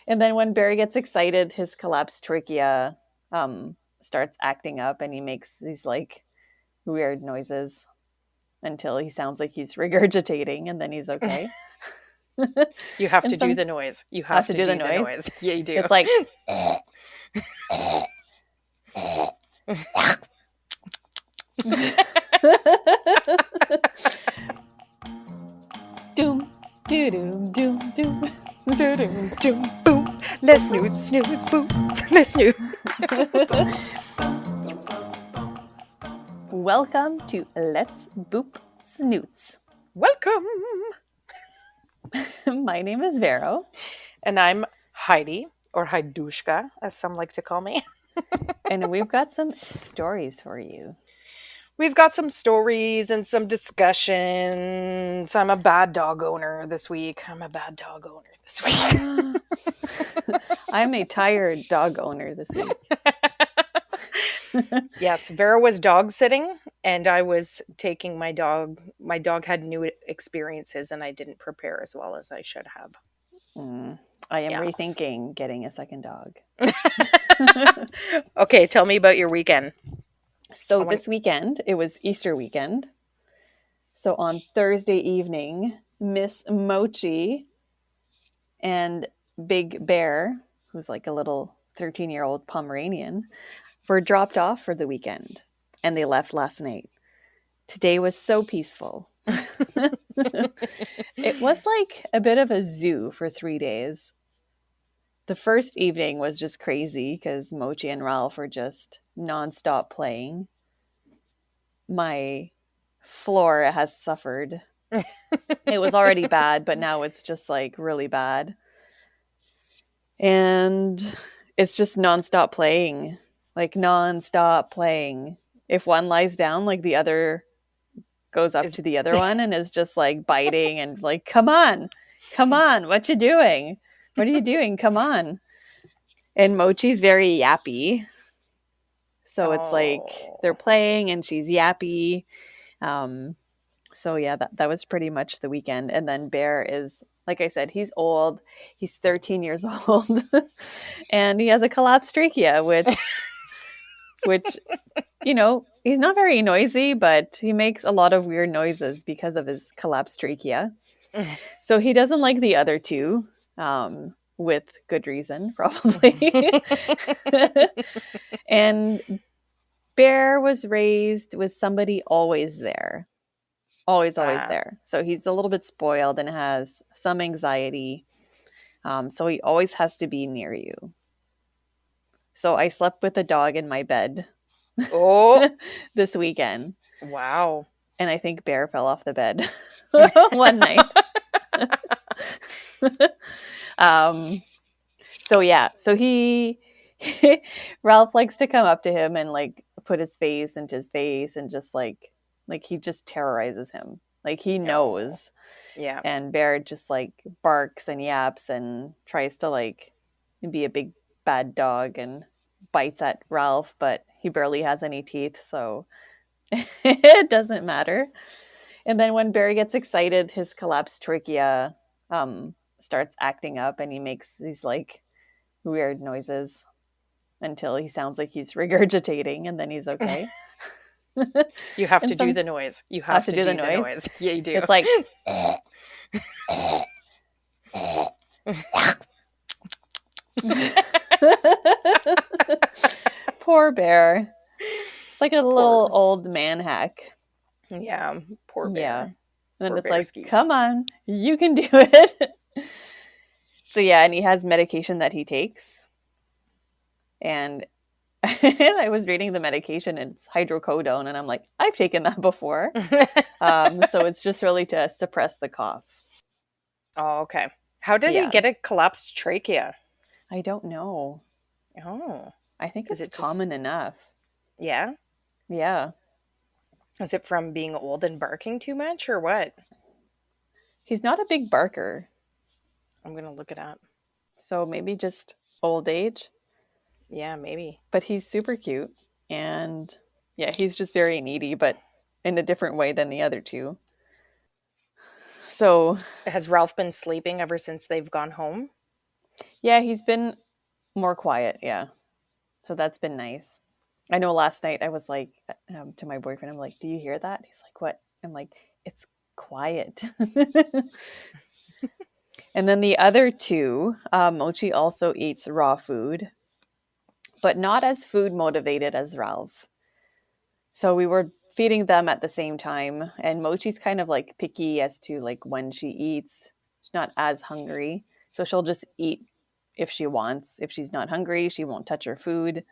And then when Barry gets excited, his collapsed trachea starts acting up and he makes these like weird noises until he sounds like he's regurgitating and then he's okay. You have And to do some the noise. You have have to to do the do the noise. noise. Yeah, you do. It's like doom, doo doom, doom, doom. Doom, boom. Let's snoots, snoots, boom. Let's snoots. Welcome to Let's Boop Snoots. Welcome. My name is Vero. And I'm Heidi, or Haidushka, as some like to call me. And we've got some stories for you. We've got some stories and some discussions. I'm a bad dog owner this week. I'm a tired dog owner this week. Yes, Vera was dog sitting and I was taking my dog. My dog had new experiences and I didn't prepare as well as I should have. I am Yes. rethinking getting a second dog. Okay, tell me about your weekend. So this weekend, it was Easter weekend. So on Thursday evening, Miss Mochi and Big Bear, who's like a little 13-year-old Pomeranian, were dropped off for the weekend. And they left last night. Today was so peaceful. It was like a bit of a zoo for 3 days. The first evening was just crazy because Mochi and Ralph were just nonstop playing. My floor has suffered. It was already bad, but now it's just like really bad. And it's just nonstop playing. Like nonstop playing. If one lies down, like the other goes up to the other one and is just like biting and like, come on, what you doing? What are you doing? Come on. And Mochi's very yappy. So it's like they're playing and she's yappy. So yeah, that was pretty much the weekend. And then Bear is, like I said, he's old. He's 13 years old. And he has a collapsed trachea, which, you know, he's not very noisy, but he makes a lot of weird noises because of his collapsed trachea. So he doesn't like the other two, with good reason, probably. And Bear was raised with somebody always there. Always there. So he's a little bit spoiled and has some anxiety. So he always has to be near you. So I slept with a dog in my bed. This weekend. Wow. And I think Bear fell off the bed one night. So yeah, so Ralph likes to come up to him and like put his face into his face and just like he just terrorizes him. Like he knows. Yeah. And Bear just like barks and yaps and tries to like be a big bad dog and bites at Ralph, but he barely has any teeth, so it doesn't matter. And then when Barry gets excited, his collapsed trachea starts acting up and he makes these like weird noises until he sounds like he's regurgitating and then he's okay. You have to do the noise. You have to do the noise. Yeah, you do. It's like poor Bear. It's like a little old man hack. Yeah, poor Bear. Yeah. And then poor it's bear like, skis. come on, you can do it. So yeah, and he has medication that he takes. And I was reading the medication and it's hydrocodone and I'm like, I've taken that before. So it's just really to suppress the cough. Oh, okay. How did he get a collapsed trachea? I don't know. Oh. I think it's common enough. Yeah? Yeah. Is it from being old and barking too much or what? He's not a big barker. I'm going to look it up. So maybe just old age. Yeah, maybe. But he's super cute. And yeah, he's just very needy, but in a different way than the other two. So has Ralph been sleeping ever since they've gone home? Yeah, he's been more quiet. Yeah. So that's been nice. I know last night I was like to my boyfriend, I'm like, do you hear that? He's like, what? I'm like, it's quiet. And then the other two, Mochi also eats raw food, but not as food motivated as Ralph. So we were feeding them at the same time, and Mochi's kind of like picky as to like when she eats. She's not as hungry, so she'll just eat if she wants. If she's not hungry, she won't touch her food.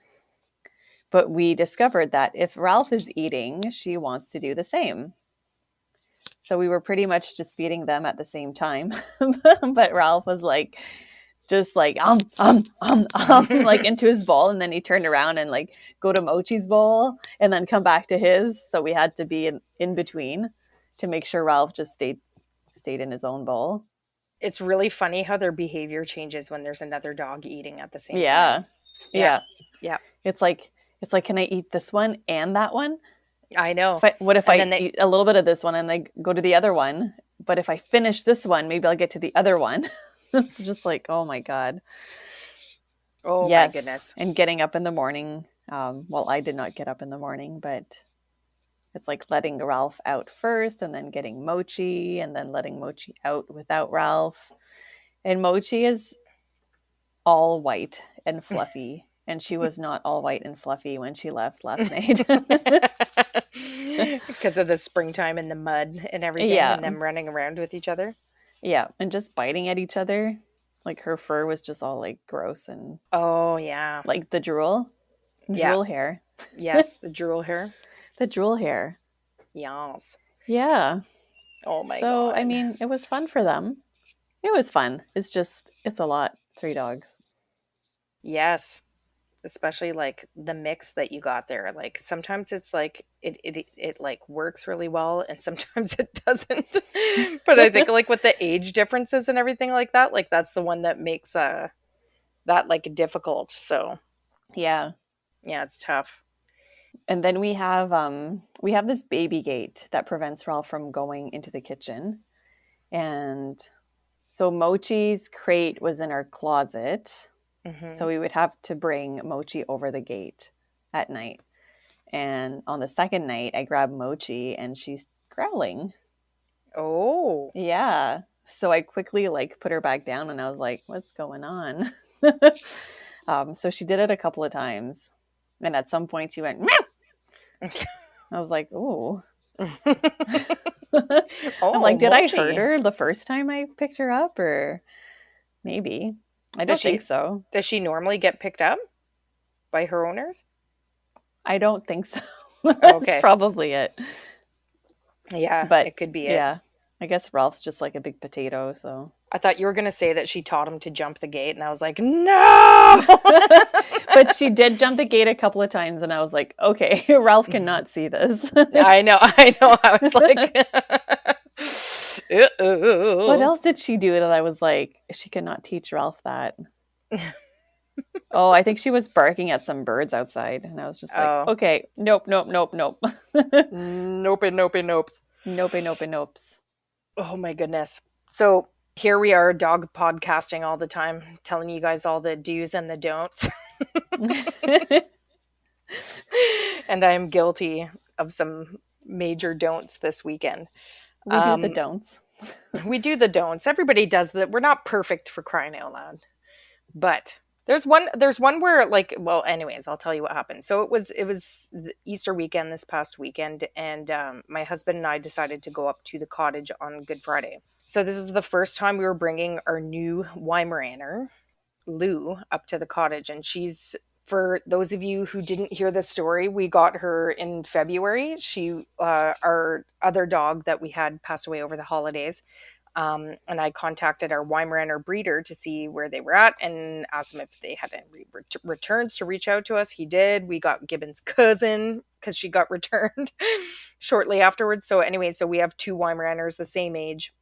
But we discovered that if Ralph is eating, she wants to do the same. So we were pretty much just feeding them at the same time. But Ralph was like, just like like into his bowl, and then he turned around and like go to Mochi's bowl and then come back to his. So we had to be in between to make sure Ralph just stayed in his own bowl. It's really funny how their behavior changes when there's another dog eating at the same Yeah. time. Yeah. Yeah. Yeah. It's like can I eat this one and that one? I know. What if And I then they eat a little bit of this one and like go to the other one? But if I finish this one, maybe I'll get to the other one. It's just like, oh my God. Oh my Yes. goodness. And getting up in the morning. Well, I did not get up in the morning, but it's like letting Ralph out first and then getting Mochi and then letting Mochi out without Ralph. And Mochi is all white and fluffy. And she was not all white and fluffy when she left last night. Because of the springtime and the mud and everything Yeah. and them running around with each other. Yeah. And just biting at each other. Like her fur was just all like gross and Oh yeah. like the drool. Yeah. Drool hair. Yes, the drool hair. The drool hair. Yes. Yeah. Oh my So, God. I mean, it was fun for them. It was fun. It's a lot. 3 dogs. Yes. Especially like the mix that you got there. Like sometimes it's like it like works really well and sometimes it doesn't. But I think like with the age differences and everything like that's the one that makes that like difficult. So Yeah. yeah, it's tough. And then we have this baby gate that prevents Ralph from going into the kitchen. And so Mochi's crate was in our closet. So Hmm. we would have to bring Mochi over the gate at night. And on the second night, I grabbed Mochi and she's growling. Oh. Yeah. So I quickly like put her back down and I was like, what's going on? So she did it a couple of times. And at some point she went, meow. I was like, oh. I'm Oh, like, did I hurt Mochi. her the first time I picked her up? Or maybe. I Does don't think she so. does she normally get picked up by her owners? I don't think so. That's Okay. probably it. Yeah, But it could be it. yeah, I guess Ralph's just like a big potato. So, I thought you were going to say that she taught him to jump the gate, and I was like, no! but she did jump the gate a couple of times, and I was like, okay, Ralph cannot see this. I know, I know. I was like, What uh-oh. else did she do that I was like, she cannot teach Ralph that? Oh, I think she was barking at some birds outside, and I was just like, Oh, okay, nope, nope, nope, nope. nope, nope, nope. Nope, nope, nope. Oh my goodness. So here we are, dog podcasting all the time, telling you guys all the do's and the don'ts. And I'm guilty of some major don'ts this weekend. We do the Um, don'ts. we do the don'ts. Everybody does that. We're not perfect for crying out loud. But there's one where like, well, anyways, I'll tell you what happened. So it was the Easter weekend this past weekend, and my husband and I decided to go up to the cottage on Good Friday. So this is the first time we were bringing our new Weimaraner, Lou, up to the cottage, and she's, for those of you who didn't hear the story, we got her in February. She our other dog that we had passed away over the holidays, and I contacted our Weimaraner breeder to see where they were at and asked them if they had any returns to reach out to us. He did. We got Gibbon's cousin because she got returned shortly afterwards. So anyway, so we have two Weimaraners the same age.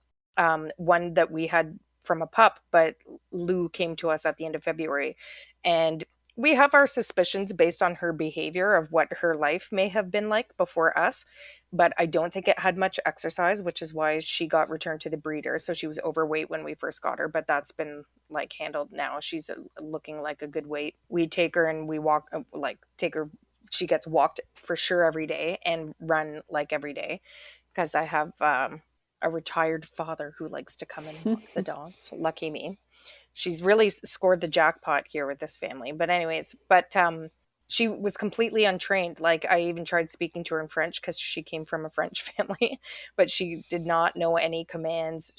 One that we had from a pup, but Lou came to us at the end of February, and we have our suspicions based on her behavior of what her life may have been like before us, but I don't think it had much exercise, which is why she got returned to the breeder. So she was overweight when we first got her, but that's been like handled now. She's looking like a good weight. We take her and we walk, like take her. She gets walked for sure every day and run like every day because I have a retired father who likes to come and walk the dogs. Lucky me. She's really scored the jackpot here with this family. But anyways, she was completely untrained. Like I even tried speaking to her in French because she came from a French family, but she did not know any commands.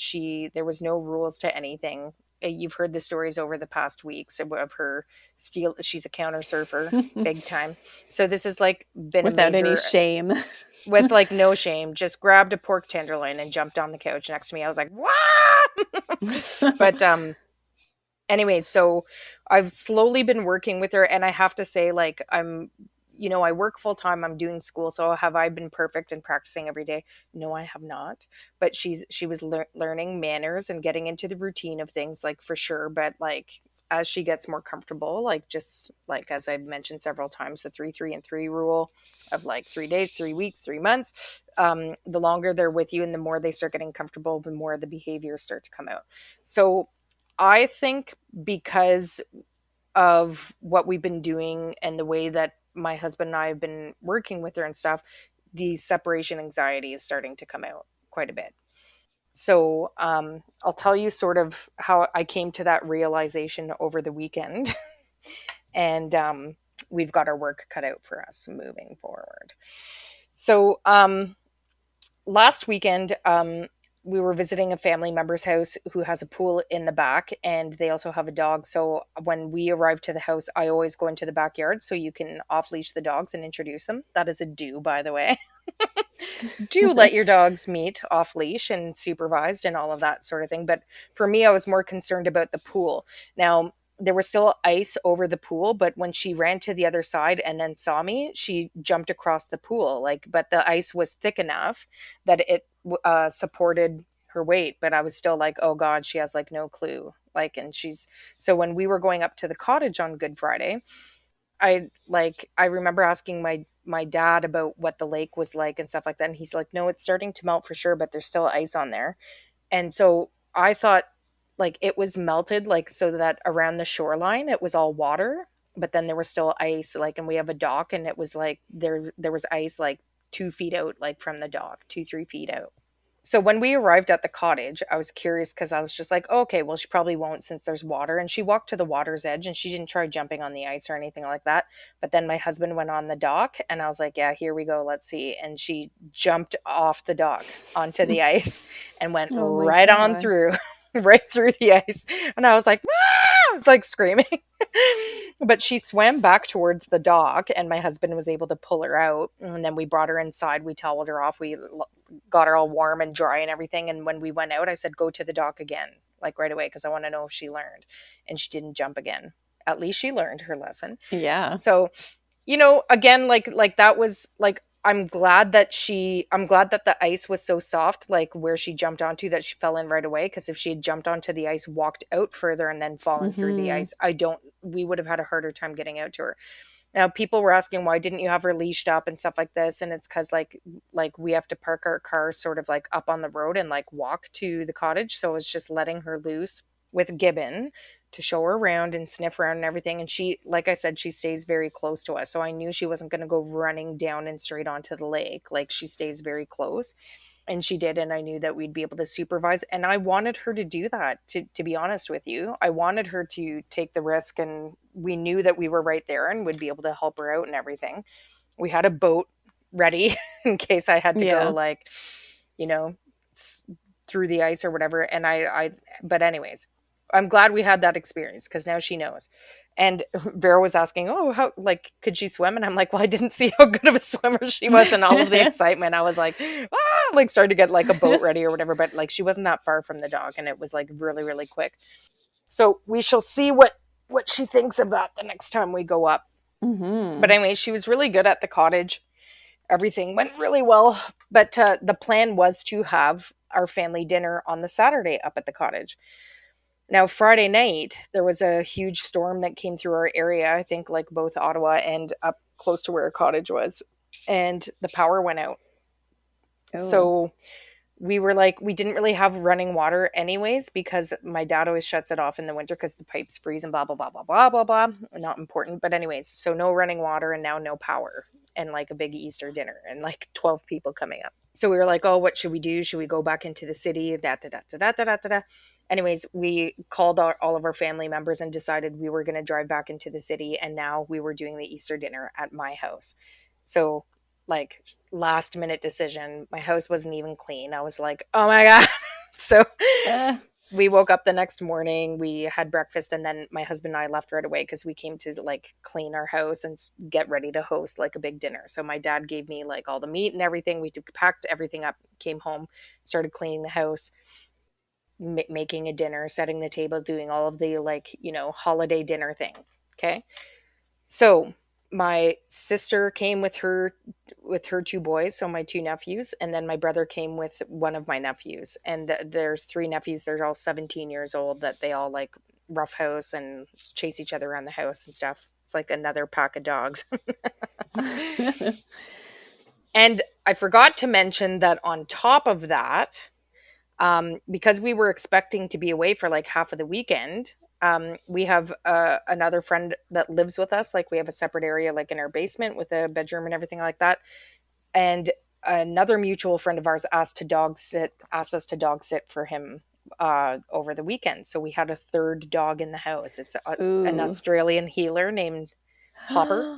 There was no rules to anything. You've heard the stories over the past weeks of her steal. She's a counter surfer, big time. So this has like been a Without any major, shame. with like no shame, just grabbed a pork tenderloin and jumped on the couch next to me. I was like, what? But anyways, so I've slowly been working with her, and I have to say, like, I work full time, I'm doing school. So have I been perfect and practicing every day? No, I have not. But she was learning manners and getting into the routine of things, like, for sure. But like, as she gets more comfortable, like, just like as I've mentioned several times, the 3 3 and 3 rule of like 3 days, 3 weeks, 3 months, the longer they're with you and the more they start getting comfortable, the more the behaviors start to come out. So I think because of what we've been doing and the way that my husband and I have been working with her and stuff, the separation anxiety is starting to come out quite a bit. So I'll tell you sort of how I came to that realization over the weekend. And we've got our work cut out for us moving forward. So last weekend, we were visiting a family member's house who has a pool in the back, and they also have a dog. So when we arrive to the house, I always go into the backyard so you can off leash the dogs and introduce them. That is a do, by the way. Do let your dogs meet off leash and supervised and all of that sort of thing. But for me, I was more concerned about the pool. Now, there was still ice over the pool, but when she ran to the other side and then saw me, she jumped across the pool. Like, but the ice was thick enough that it supported her weight. But I was still like, oh God, she has like no clue. Like, and so when we were going up to the cottage on Good Friday, I remember asking my dad about what the lake was like and stuff like that, and he's like, no, it's starting to melt for sure, but there's still ice on there. And so I thought like it was melted, like so that around the shoreline it was all water, but then there was still ice, like, and we have a dock, and it was like there was ice like 2 feet out, like from the dock, 2 3 feet out. So when we arrived at the cottage, I was curious because I was just like, oh, okay, well, she probably won't since there's water. And she walked to the water's edge and she didn't try jumping on the ice or anything like that. But then my husband went on the dock and I was like, yeah, here we go. Let's see. And she jumped off the dock onto the ice and went Oh my right on God. through, right through the ice. And I was like, ah! I was like screaming. But she swam back towards the dock and my husband was able to pull her out. And then we brought her inside. We toweled her off. We got her all warm and dry and everything. And when we went out, I said, go to the dock again, like right away, because I want to know if she learned. And she didn't jump again. At least she learned her lesson. Yeah. So, again, like that was like, I'm glad that the ice was so soft, like where she jumped onto, that she fell in right away. Because if she had jumped onto the ice, walked out further, and then fallen through the Hmm. ice, we would have had a harder time getting out to her. Now, people were asking, why didn't you have her leashed up and stuff like this? And it's because like we have to park our cars sort of like up on the road and like walk to the cottage. So it's just letting her loose with Gibbon to show her around and sniff around and everything. And she, like I said, she stays very close to us. So I knew she wasn't going to go running down and straight onto the lake. Like, she stays very close. And she did, and I knew that we'd be able to supervise, and I wanted her to do that. To be honest with you, I wanted her to take the risk, and we knew that we were right there and would be able to help her out and everything. We had a boat ready in case I had to go, Yeah. like, you know through the ice or whatever. And I but anyways, I'm glad we had that experience because now she knows. And Vera was asking, oh, how, like, could she swim? And I'm like, well, I didn't see how good of a swimmer she was. And all of the excitement, I was like, ah, like started to get like a boat ready or whatever. But like, she wasn't that far from the dock, and it was like really, really quick. So we shall see what she thinks of that the next time we go up. But Hmm. anyway, she was really good at the cottage. Everything went really well. But the plan was to have our family dinner on the Saturday up at the cottage. Now, Friday night, there was a huge storm that came through our area, I think like both Ottawa and up close to where our cottage was, and the power went out. Oh. So we were like, we didn't really have running water anyways because my dad always shuts it off in the winter because the pipes freeze and blah, blah, blah, blah, blah, blah, blah. Not important. But, anyways, so no running water and now no power and like a big Easter dinner and like 12 people coming up. So we were like, oh, what should we do? Should we go back into the city? Da, da, da, da, da, da, da, da. Anyways, we called all of our family members and decided we were going to drive back into the city. And now we were doing the Easter dinner at my house. So, like, last minute decision. My house wasn't even clean. I was like, oh my God. So Uh, we woke up the next morning, we had breakfast, and then my husband and I left right away because we came to like clean our house and get ready to host like a big dinner. So my dad gave me like all the meat and everything. We packed everything up, came home, started cleaning the house, making a dinner, setting the table, doing all of the like, holiday dinner thing. Okay. So my sister came with her two boys, so my two nephews, and then my brother came with one of my nephews. And there's three nephews. They're all 17 years old. That they all like roughhouse and chase each other around the house and stuff. It's like another pack of dogs. And I forgot to mention that on top of that, because we were expecting to be away for like half of the weekend. We have another friend that lives with us. Like we have a separate area, like in our basement with a bedroom and everything like that. And another mutual friend of ours asked us to dog sit for him over the weekend. So we had a third dog in the house. It's an Ooh. Australian healer named Hopper.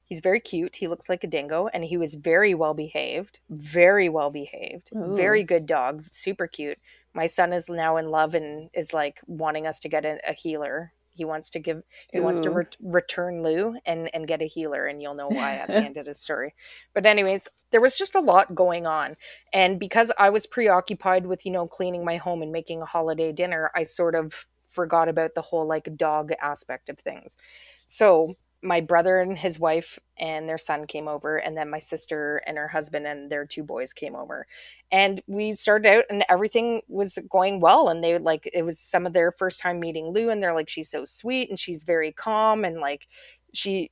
He's very cute. He looks like a dingo, and he was very well behaved, very Ooh. good dog, super cute. My son is now in love and is like wanting us to get a healer. He wants to Ooh. return Lou and get a healer, and you'll know why at the end of this story. But anyways, there was just a lot going on, and because I was preoccupied with cleaning my home and making a holiday dinner, I sort of forgot about the whole like dog aspect of things. So my brother and his wife and their son came over, and then my sister and her husband and their two boys came over, and we started out and everything was going well, and they like it was some of their first time meeting Lou, and they're like, she's so sweet and she's very calm, and like she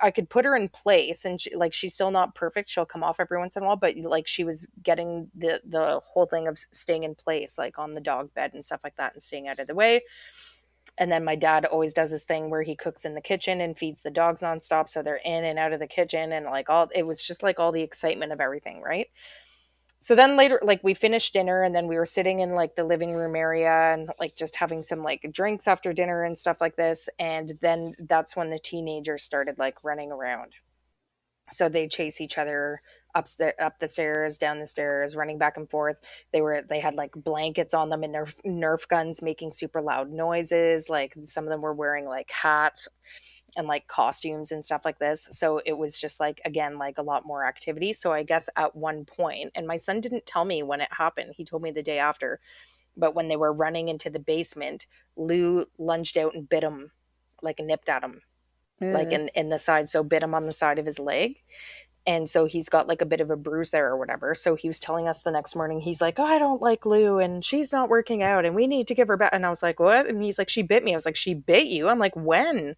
I could put her in place, and she's still not perfect, she'll come off every once in a while, but like she was getting the whole thing of staying in place, like on the dog bed and stuff like that, and staying out of the way. And then my dad always does this thing where he cooks in the kitchen and feeds the dogs nonstop. So they're in and out of the kitchen. And like it was just like all the excitement of everything. Right. So then later, like we finished dinner and then we were sitting in like the living room area and like just having some like drinks after dinner and stuff like this. And then that's when the teenagers started like running around. So they chase each other up the stairs, down the stairs, running back and forth. They had like blankets on them and Nerf guns making super loud noises. Like some of them were wearing like hats and like costumes and stuff like this. So it was just like again like a lot more activity. So I guess at one point, and my son didn't tell me when it happened. He told me the day after. But when they were running into the basement, Lou lunged out and bit him, like nipped at him, like Ugh. in the side. So bit him on the side of his leg, and so he's got like a bit of a bruise there or whatever. So he was telling us the next morning, he's like, oh, I don't like Lou and she's not working out and we need to give her back. And I was like, what? And he's like, she bit me. I was like, she bit you? I'm like, when?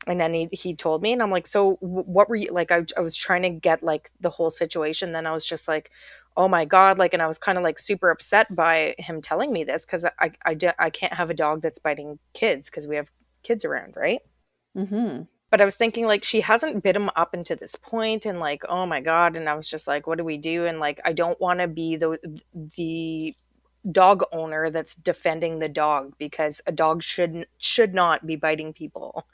And then he told me, and I'm like, so what were you like? I was trying to get like the whole situation. Then I was just like, oh my God. Like, and I was kind of like super upset by him telling me this because I can't have a dog that's biting kids because we have kids around, right? Mm-hmm. But I was thinking like she hasn't bit him up into this point, and like oh my God, and I was just like what do we do, and like I don't want to be the dog owner that's defending the dog because a dog should not be biting people.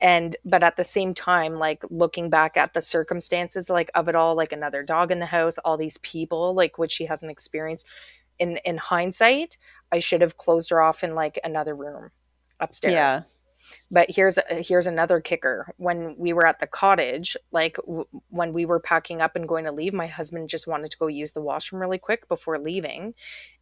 And but at the same time, like looking back at the circumstances like of it all, like another dog in the house, all these people like which she hasn't experienced, in hindsight I should have closed her off in like another room upstairs. Yeah. But here's another kicker. When we were at the cottage, like when we were packing up and going to leave, my husband just wanted to go use the washroom really quick before leaving,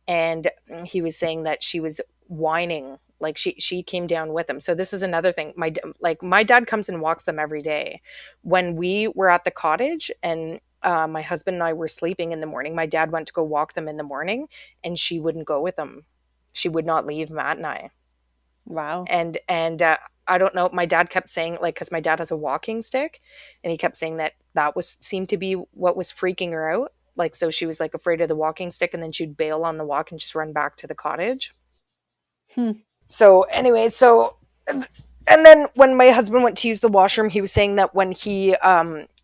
and he was saying that she was whining, like she came down with him. So this is another thing. My dad comes and walks them every day. When we were at the cottage and my husband and I were sleeping in the morning, my dad went to go walk them in the morning, and she wouldn't go with him. She would not leave Matt and I. Wow. And I don't know. My dad kept saying, like, because my dad has a walking stick, and he kept saying that that was seemed to be what was freaking her out. Like, so she was like afraid of the walking stick, and then she'd bail on the walk and just run back to the cottage. Hmm. So anyway, and then when my husband went to use the washroom, he was saying that when he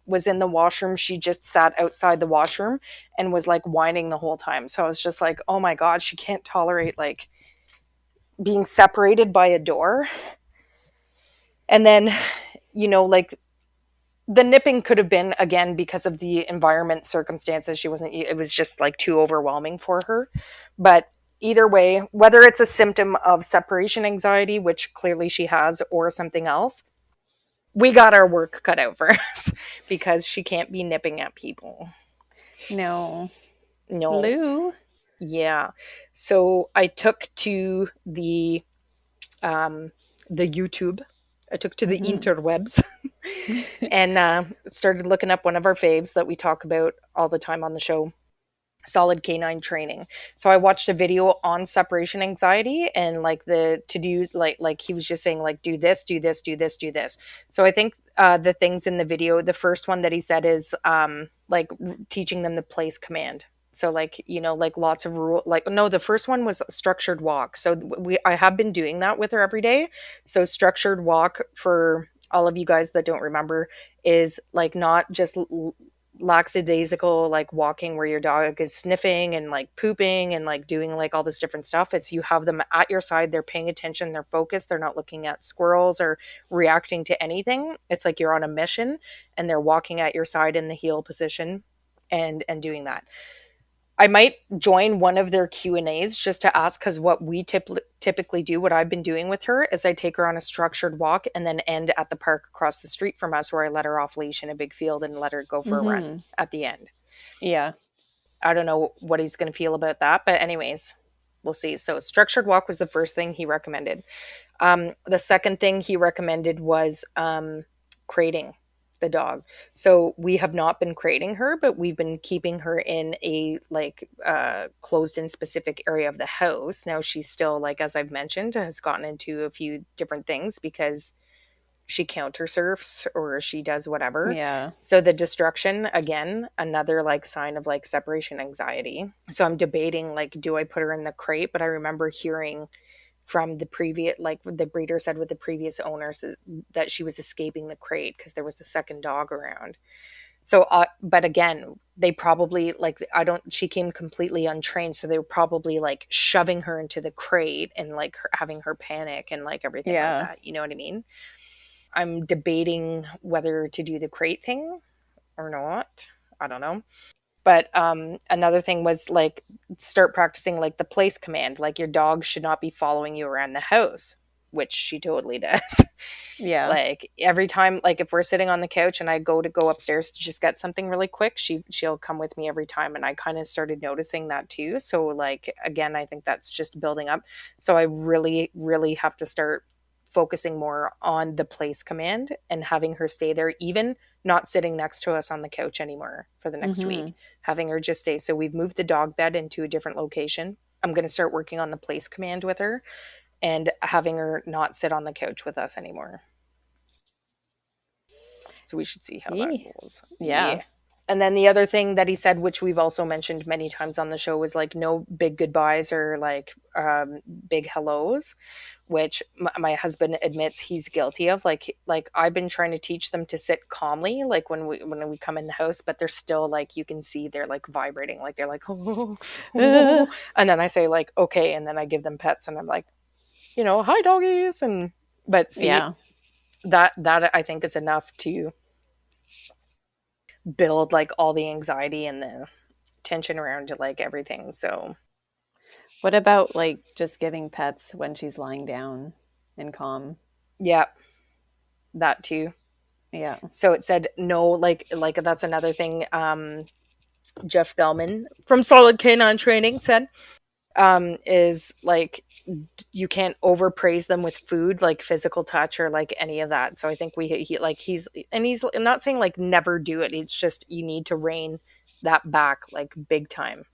was in the washroom, she just sat outside the washroom and was like whining the whole time. So I was just like, oh my god, she can't tolerate like being separated by a door. And then, like the nipping could have been again because of the environment circumstances. She wasn't, it was just like too overwhelming for her. But either way, whether it's a symptom of separation anxiety, which clearly she has, or something else, we got our work cut out for us because she can't be nipping at people. No. No. Lou. Yeah. So I took to um the YouTube. I took to the Mm-hmm. interwebs and started looking up one of our faves that we talk about all the time on the show, solid canine training. So I watched a video on separation anxiety and like the to do's, like he was just saying like do this, do this, do this, do this. So I think the things in the video, the first one that he said is like teaching them the place command. So like like lots of rule, like no, the first one was structured walk. So I have been doing that with her every day. So structured walk, for all of you guys that don't remember, is like not just lackadaisical like walking where your dog is sniffing and like pooping and like doing like all this different stuff. It's you have them at your side, they're paying attention, they're focused, they're not looking at squirrels or reacting to anything. It's like you're on a mission and they're walking at your side in the heel position and doing that. I might join one of their Q&As just to ask, because what we typically do, what I've been doing with her is I take her on a structured walk and then end at the park across the street from us, where I let her off leash in a big field and let her go for a run Mm-hmm. at the end. Yeah. I don't know what he's going to feel about that, but anyways, we'll see. So structured walk was the first thing he recommended. The second thing he recommended was crating the dog. So we have not been crating her, but we've been keeping her in a like closed in specific area of the house. Now she's still, like as I've mentioned, has gotten into a few different things because she counter surfs or she does whatever. Yeah. So the destruction, again, another like sign of like separation anxiety. So I'm debating like, do I put her in the crate? But I remember hearing from the previous, like the breeder said with the previous owners, that she was escaping the crate because there was the second dog around. So but again, they probably like, I don't, she came completely untrained, so they were probably like shoving her into the crate and like having her panic and like everything like Yeah. that, you know what I mean? I'm debating whether to do the crate thing or not. I don't know. But another thing was like start practicing like the place command. Like your dog should not be following you around the house, which she totally does. Yeah. Like every time, like if we're sitting on the couch and I go upstairs to just get something really quick, she'll come with me every time. And I kind of started noticing that too. So like again, I think that's just building up. So I really, really have to start focusing more on the place command and having her stay there, even not sitting next to us on the couch anymore for the next Mm-hmm. week, having her just stay. So we've moved the dog bed into a different location. I'm going to start working on the place command with her and having her not sit on the couch with us anymore. So we should see how that Yee. goes. Yeah. Yeah. And then the other thing that he said, which we've also mentioned many times on the show, was like no big goodbyes or like big hellos, which my husband admits he's guilty of. Like I've been trying to teach them to sit calmly, like when we come in the house, but they're still like, you can see they're like vibrating, like they're like oh, Uh, oh. And then I say like okay, and then I give them pets, and I'm like, hi doggies, and but see, yeah. that I think is enough to build like all the anxiety and the tension around it, like everything. So What about like just giving pets when she's lying down and calm? yeah, that too. Yeah. So it said no, like that's another thing. Jeff Bellman from Solid Canine Training said is like you can't overpraise them with food, like physical touch or like any of that. So I think he's I'm not saying like never do it. It's just you need to rein that back like big time.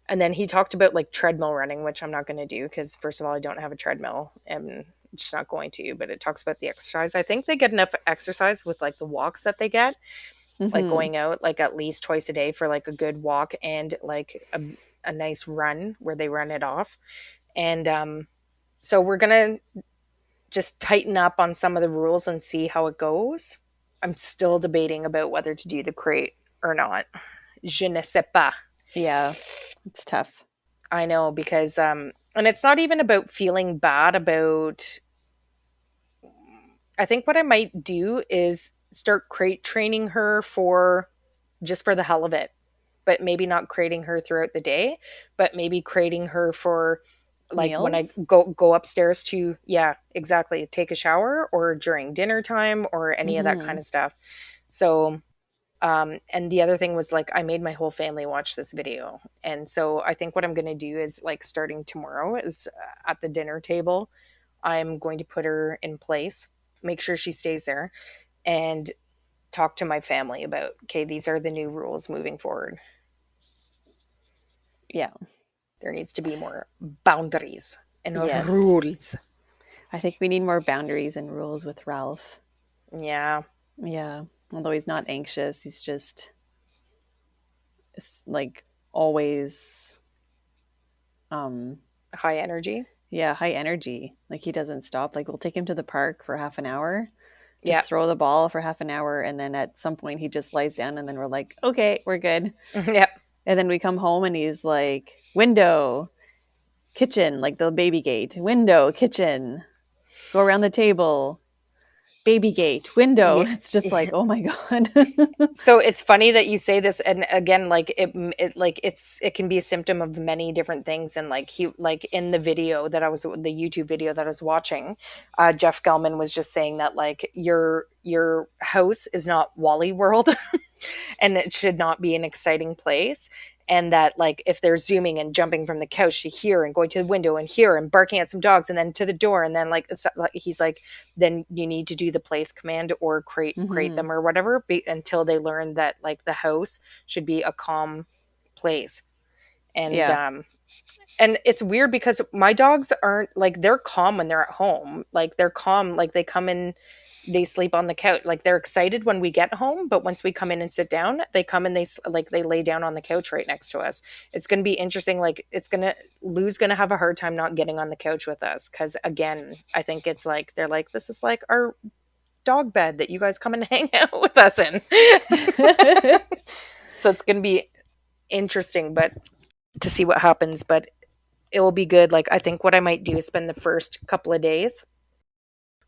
And then he talked about like treadmill running, which I'm not going to do because first of all, I don't have a treadmill and I'm just not going to. But it talks about the exercise. I think they get enough exercise with like the walks that they get, like Mm-hmm. going out like at least twice a day for like a good walk and like a nice run where they run it off. And so we're gonna just tighten up on some of the rules and see how it goes. I'm still debating about whether to do the crate or not. Je ne sais pas. Yeah, it's tough. I know because and it's not even about feeling bad about. I think what I might do is start crate training her for just for the hell of it, but maybe not crating her throughout the day, but maybe crating her for like when I Meals? go upstairs to, yeah, exactly, take a shower or during dinner time or any of that kind Mm-hmm. of stuff. So and the other thing was like I made my whole family watch this video. And so I think what I'm going to do is like starting tomorrow is at the dinner table, I'm going to put her in place, make sure she stays there, and talk to my family about, okay, these are the new rules moving forward. Yeah. There needs to be more boundaries and Yes. rules. I think we need more boundaries and rules with Ralph. Yeah. Yeah. Although he's not anxious, he's just like always um High energy. yeah, high energy. Like he doesn't stop. Like we'll take him to the park for half an hour, Yeah. just throw the ball for half an hour, and then at some point he just lies down and then we're like, "Okay, we're good." Yeah. And then we come home and he's like, "Window, kitchen, like the baby gate. Window, kitchen. Go around the table. Baby gate, window." Yeah. It's just like, "Oh my god." So it's funny that you say this, and again, like it like it can be a symptom of many different things. And like he, like in the video that I was, the YouTube video that I was watching, Jeff Gellman was just saying that like your house is not Wally World, and it should not be an exciting place. And that like if they're zooming and jumping from the couch to here and going to the window and here and barking at some dogs and then to the door and then like he's like, then you need to do the place command or crate Hmm. them or whatever until they learn that like the house should be a calm place. And Yeah. and it's weird because my dogs aren't like, they're calm when they're at home, like they're calm, like they come in, they sleep on the couch, like they're excited when we get home, but once we come in and sit down, they come and like they lay down on the couch right next to us. It's going to be interesting, like it's going to, Lou's going to have a hard time not getting on the couch with us because again, I think it's like they're like, this is like our dog bed that you guys come and hang out with us in. So it's going to be interesting, but to see what happens. But it will be good. Like I think what I might do is spend the first couple of days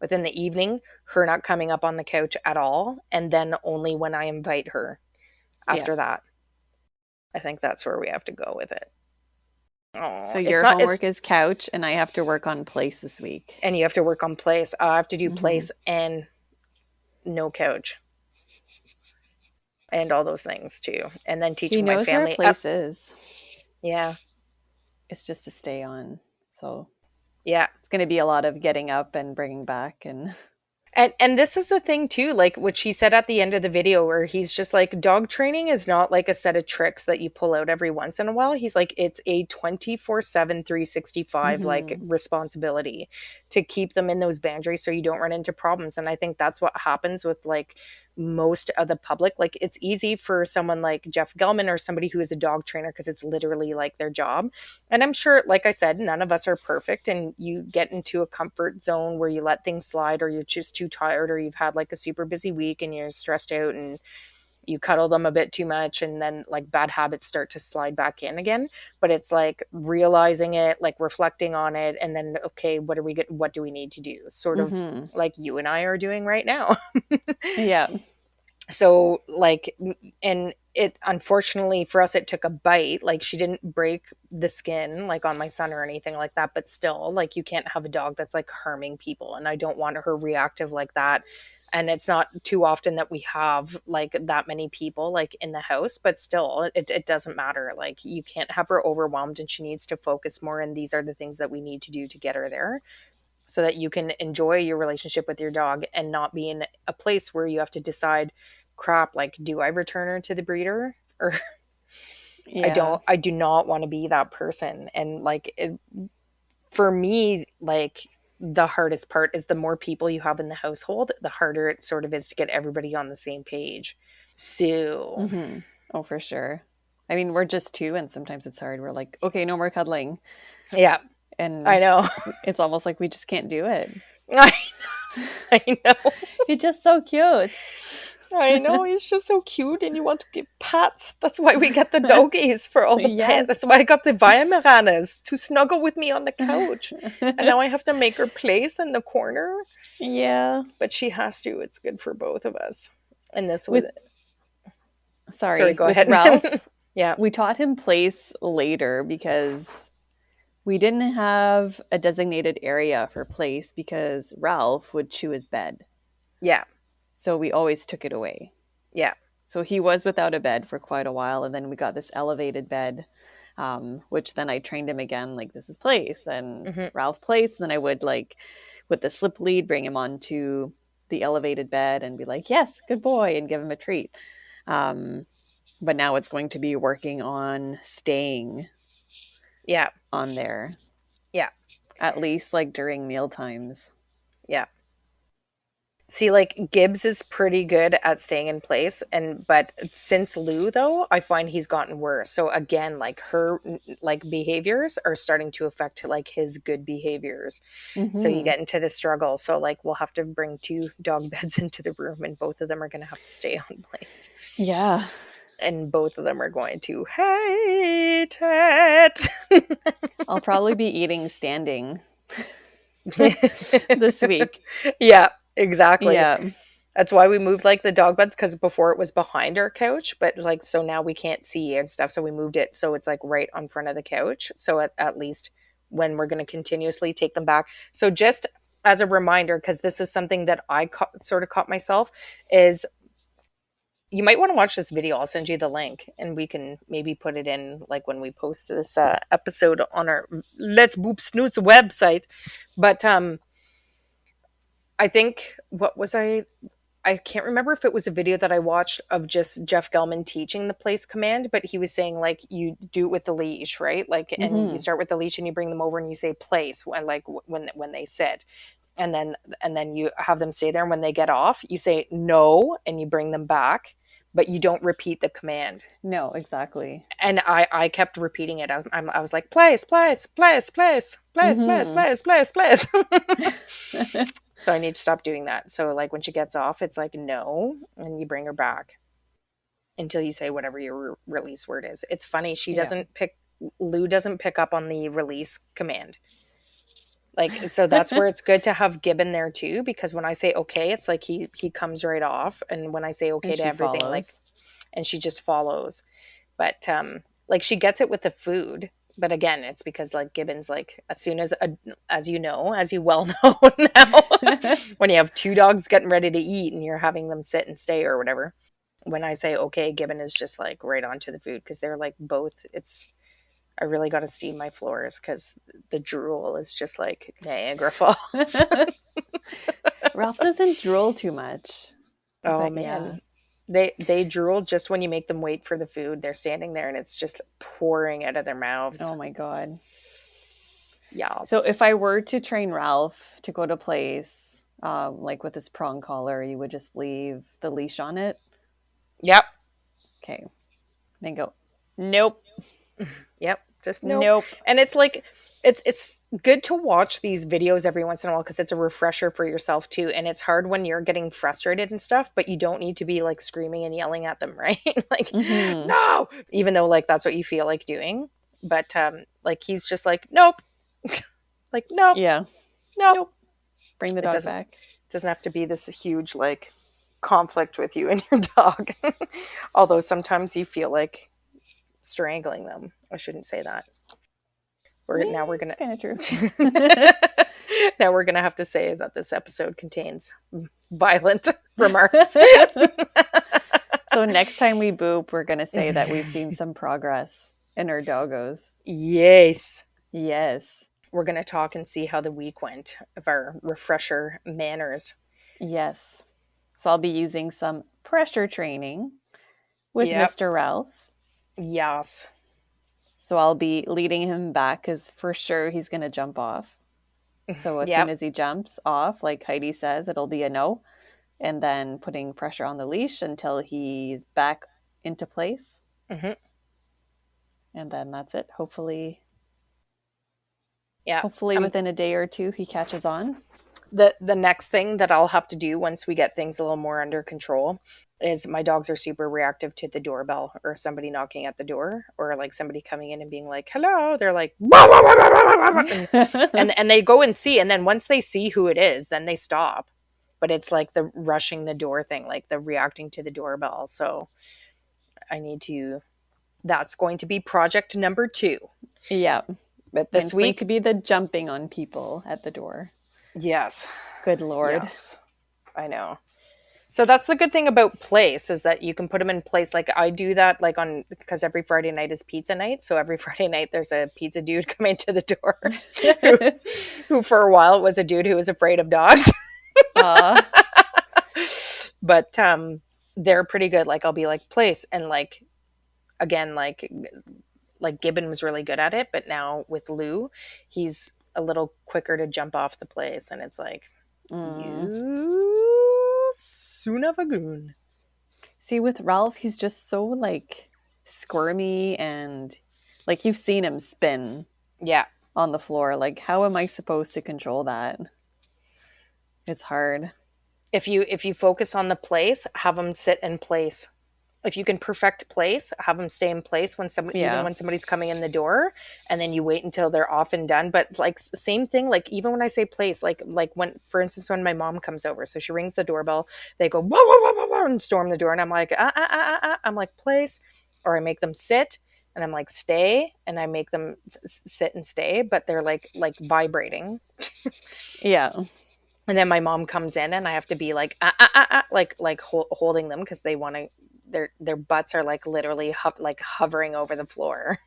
within the evening, her not coming up on the couch at all, and then only when I invite her Yeah. after that. I think that's where we have to go with it. So Oh, it's your not, it's, homework is couch, and I have to work on place this week. and you have to work on place. I have to do Hmm. place and no couch and all those things too. And then He teaching my knows where family. place is. Yeah. It's just to stay on. So Yeah. it's going to be a lot of getting up and bringing back and And this is the thing too, like what she said at the end of the video, where he's just like, dog training is not like a set of tricks that you pull out every once in a while. He's like, it's a 24/7, 365 like hmm. responsibility to keep them in those boundaries so you don't run into problems. And I think that's what happens with like most of the public. Like it's easy for someone like Jeff Gellman or somebody who is a dog trainer because it's literally like their job. And I'm sure, like I said, none of us are perfect. And you get into a comfort zone where you let things slide, or you're just too tired, or you've had like a super busy week and you're stressed out and you cuddle them a bit too much. And then like bad habits start to slide back in again. But it's like realizing it, like reflecting on it, and then, okay, what do we need to do? Sort of Hmm. like you and I are doing right now. Yeah. So like, and it, unfortunately for us, it took a bite. Like she didn't break the skin like on my son or anything like that, but still, like you can't have a dog that's like harming people, and I don't want her reactive like that. And it's not too often that we have like that many people like in the house, but still it doesn't matter. Like you can't have her overwhelmed, and she needs to focus more, and these are the things that we need to do to get her there so that you can enjoy your relationship with your dog and not be in a place where you have to decide, crap, like do I return her to the breeder or Yeah. I do not want to be that person. And like for me, like the hardest part is the more people you have in the household, the harder it sort of is to get everybody on the same page. So, Hmm. Oh, for sure. I mean, we're just two, and sometimes it's hard. We're like, okay, no more cuddling. yeah, I And know. it's almost like we just can't do it. I, I know. He's just so cute. I know. He's just so cute and you want to give pats. That's why we get the doggies for all the pets. That's Yes. why I got the Weimaranas to snuggle with me on the couch. And now I have to make her place in the corner. Yeah. But she has to. It's good for both of us. And this with With it. Sorry, sorry, go with ahead. Ralph, Yeah. we taught him place later because we didn't have a designated area for place because Ralph would chew his bed. Yeah. So we always took it away. Yeah. So he was without a bed for quite a while, and then we got this elevated bed, which then I trained him again, like this is place and Hmm. Ralph place. And then I would like with the slip lead bring him onto the elevated bed and be like, yes, good boy, and give him a treat. Um, but now it's going to be working on staying Yeah. on there, Yeah. at least like during meal times. Yeah. See, like Gibbs is pretty good at staying in place, and but since Lou though, I find he's gotten worse. So again, like her like behaviors are starting to affect like his good behaviors. So you Mm-hmm. get into the struggle. So like we'll have to bring two dog beds into the room, and both of them are going to have to stay on place, Yeah. and both of them are going to hate it. I'll probably be eating standing this week. Yeah, exactly. Yeah. That's why we moved like the dog beds because before it was behind our couch, but like so now we can't see and stuff. So we moved it so it's like right on front of the couch. So at least when we're going to continuously take them back. So just as a reminder, because this is something that sort of caught myself, is you might want to watch this video. I'll send you the link and we can maybe put it in like when we post this episode on our Let's Boop Snoots website. But I think what was I can't remember if it was a video that I watched of just Jeff Gellman teaching the place command, but he was saying like you do it with the leash, right? Like, and you Mm-hmm. start with the leash and you bring them over and you say place when like when they sit, and then you have them stay there. And when they get off, you say no and you bring them back, but you don't repeat the command. No, exactly. And I kept repeating it. I was like place, place, place, place, place, place, Mm-hmm. place, place, place. So I need to stop doing that. So like when she gets off, it's like no, and you bring her back until you say whatever your release word is. It's funny. Yeah. Lou doesn't pick up on the release command. Like so that's where it's good to have Gibbon there too, because when I say okay, it's like he comes right off, and when I say okay And to she everything, like follows. and she just follows. But like she gets it with the food. But again, it's because like Gibbon's like as soon as you know, as you well know now, when you have two dogs getting ready to eat and you're having them sit and stay or whatever. When I say okay, Gibbon is just like right onto the food because they're like both. It's I really got to steam my floors because the drool is just like Niagara Falls. Ralph doesn't drool too much, Oh but yeah. man, they drool just when you make them wait for the food. They're standing there and it's just pouring out of their mouths. Oh my God. So Yes. if I were to train Ralph to go to place, like with his prong collar, you would just leave the leash on it. Yep. Okay. Then go, nope, Yep. Just nope. nope. And it's like it's good to watch these videos every once in a while because it's a refresher for yourself too. And it's hard when you're getting frustrated and stuff, but you don't need to be like screaming and yelling at them, right? Like, Mm-hmm. no, even though like that's what you feel like doing. But like he's just like, nope. Like, nope, Yeah. nope. Nope. Bring the It dog back. doesn't have to be this huge like conflict with you and your dog. Although sometimes you feel like strangling them. I shouldn't say that. Now we're It's gonna kind of true. now we're gonna have to say that this episode contains violent remarks. So next time we boop, we're going to say that we've seen some progress in our doggos. Yes. Yes. We're gonna talk and see how the week went of our refresher manners. Yes. So I'll be using some pressure training with Yep. Mr. Ralph. Yes. So I'll be leading him back because for sure he's going to jump off. So as soon Yep. as he jumps off, like Heidi says, it'll be a no. And then putting pressure on the leash until he's back into place. Hmm. And then that's it. Hopefully, Yeah. hopefully within a day or two he catches on. The next thing that I'll have to do once we get things a little more under control is my dogs are super reactive to the doorbell or somebody knocking at the door or like somebody coming in and being like, hello. They're like, and they go and see. And then once they see who it is, then they stop. But it's like the rushing the door thing, like the reacting to the doorbell. So I need to, that's going to be project number 2. Yeah. But this Mine's going week, to be the jumping on people at the door. yes. Good Lord. Yes. I know. So that's the good thing about place is that you can put them in place. Like I do that like on, because every Friday night is pizza night. So every Friday night there's a pizza dude coming to the door who for a while was a dude who was afraid of dogs. But they're pretty good. Like I'll be like place and like, again, like Gibbon was really good at it. But now with Lou, he's a little quicker to jump off the place. And it's like, you son of a goon. See, with Ralph, he's just so like squirmy and like you've seen him spin Yeah. on the floor. Like, how am I supposed to control that? It's hard. If you focus on the place, have them sit in place. If you can perfect place, have them stay in place when even when somebody's coming in the door, and then you wait until they're off and done. But like same thing, like even when I say place, like when, for instance, when my mom comes over, so she rings the doorbell, they go whoa, whoa, whoa, whoa, whoa, and storm the door, and I'm like I'm like place, or I make them sit, and I'm like stay, and I make them sit and stay, but they're like vibrating. Yeah. And then my mom comes in, and I have to be like holding them because they want to. Their butts are like literally hovering over the floor.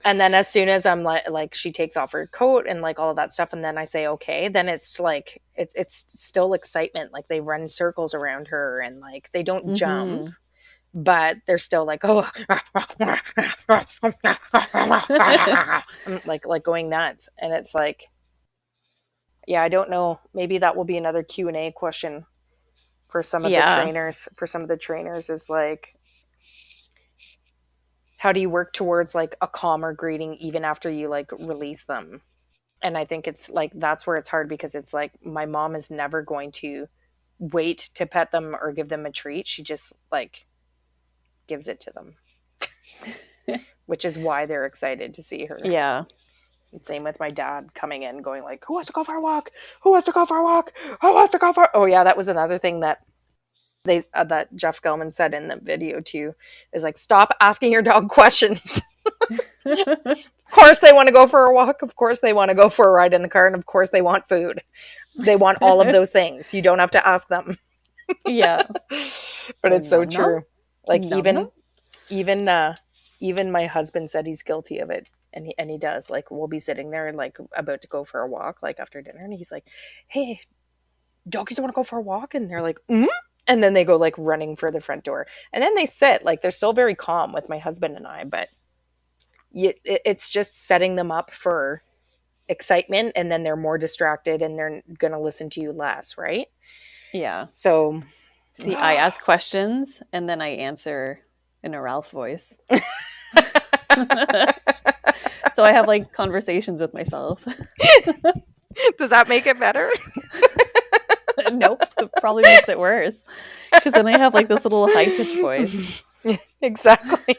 And then as soon as I'm like she takes off her coat and like all of that stuff, and then I say okay, then it's like it's still excitement. Like they run circles around her and like they don't jump, but they're still like oh like going nuts. And it's like, yeah, I don't know. Maybe that will be another Q&A question for some of the trainers. For some of the trainers is like, how do you work towards like a calmer greeting even after you like release them? And I think it's like that's where it's hard, because it's like my mom is never going to wait to pet them or give them a treat. She just like gives it to them, which is why they're excited to see her. Yeah. Same with my dad coming in going like, who wants to go for a walk? Who wants to go for a walk? Who wants to go for? Oh yeah, that was another thing that that Jeff Gellman said in the video too, is like, stop asking your dog questions. Of course they want to go for a walk. Of course they want to go for a ride in the car. And of course they want food. They want all of those things. You don't have to ask them. Yeah. But it's so true. Like No. even my husband said he's guilty of it. And he does. Like we'll be sitting there like about to go for a walk like after dinner, and he's like, hey, doggies want to go for a walk? And they're like, and then they go like running for the front door, and then they sit like they're still very calm with my husband and I, but it's just setting them up for excitement, and then they're more distracted and they're gonna listen to you less, right? Yeah. So see, I ask questions and then I answer in a Ralph voice. So I have like conversations with myself. Does that make it better? Nope, it probably makes it worse, because then I have like this little high-pitched voice. Exactly.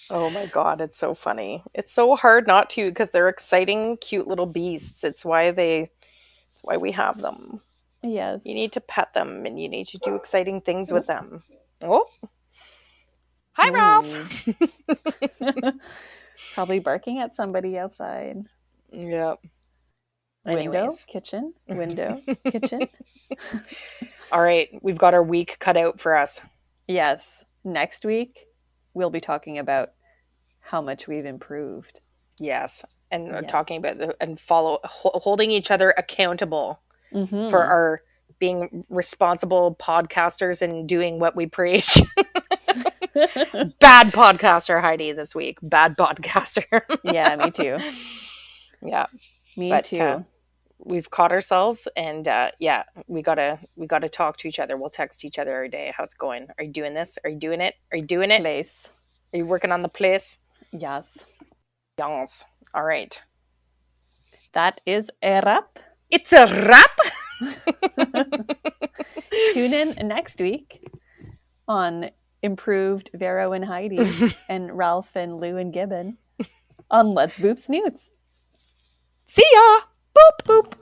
Oh my god, it's so funny. It's so hard not to, because they're exciting, cute little beasts. It's why we have them. Yes. You need to pet them and you need to do exciting things with them. Oh. Hi, Ralph. Probably barking at somebody outside. Yep. Window, Anyways. kitchen, window, kitchen. All right, we've got our week cut out for us. Yes. Next week, we'll be talking about how much we've improved. Yes. And talking about and holding each other accountable for our being responsible podcasters and doing what we preach. Bad podcaster, Heidi, this week. Bad podcaster. Yeah, me too. Yeah. Me But too. we've caught ourselves, and yeah, we gotta talk to each other. We'll text each other every day. How's it going? Are you doing this? Are you doing it? Are you doing it? Place. Are you working on the place? Yes. Yes. All right. That is a wrap. It's a wrap. Tune in next week on improved Vero and Heidi and Ralph and Lou and Gibbon on Let's Boop Snoots. See ya. Boop boop.